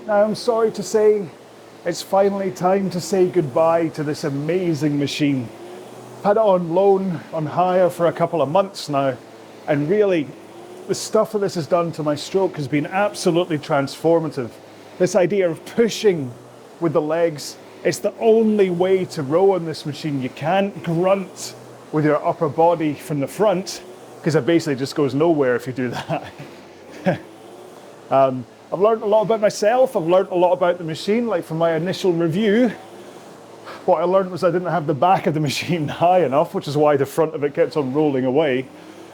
Now I'm sorry to say, it's finally time to say goodbye to this amazing machine. I've had it on loan, on hire for a couple of months now, and really, the stuff that this has done to my stroke has been absolutely transformative. This idea of pushing with the legs, it's the only way to row on this machine. You can't grunt with your upper body from the front, because it basically just goes nowhere if you do that. I've learned a lot about myself, I've learned a lot about the machine. Like from my initial review, what I learned was I didn't have the back of the machine high enough, which is why the front of it kept on rolling away.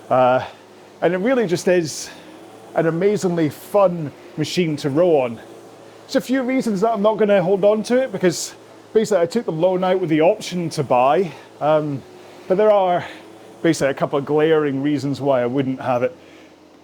And it really just is an amazingly fun machine to row on. There's a few reasons that I'm not going to hold on to it, because basically I took the loan out with the option to buy, but there are basically a couple of glaring reasons why I wouldn't have it.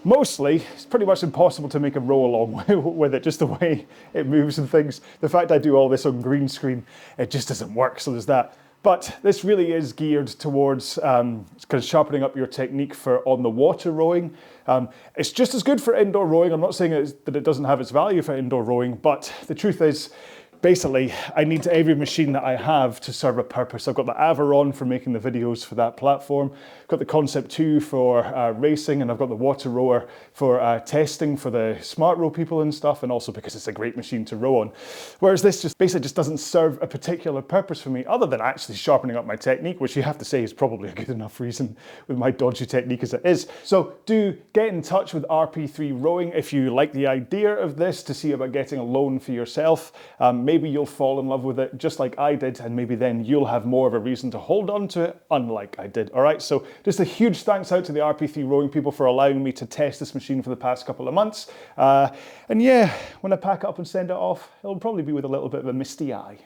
Mostly, it's pretty much impossible to make a RowAlong with it, just the way it moves and things. The fact I do all this on green screen, it just doesn't work, so there's that. But this really is geared towards kind of sharpening up your technique for on the water rowing. It's just as good for indoor rowing. I'm not saying that it doesn't have its value for indoor rowing, but the truth is, basically, I need every machine that I have to serve a purpose. I've got the Aviron for making the videos for that platform. I've got the Concept 2 for racing, and I've got the Water Rower for testing for the smart row people and stuff, and also because it's a great machine to row on. Whereas this just basically just doesn't serve a particular purpose for me, other than actually sharpening up my technique, which you have to say is probably a good enough reason with my dodgy technique as it is. So do get in touch with RP3 Rowing if you like the idea of this, to see about getting a loan for yourself. Maybe you'll fall in love with it just like I did, and maybe then you'll have more of a reason to hold on to it, unlike I did. All right, so just a huge thanks out to the RP3 Rowing people for allowing me to test this machine for the past couple of months. And yeah, when I pack it up and send it off, it'll probably be with a little bit of a misty eye.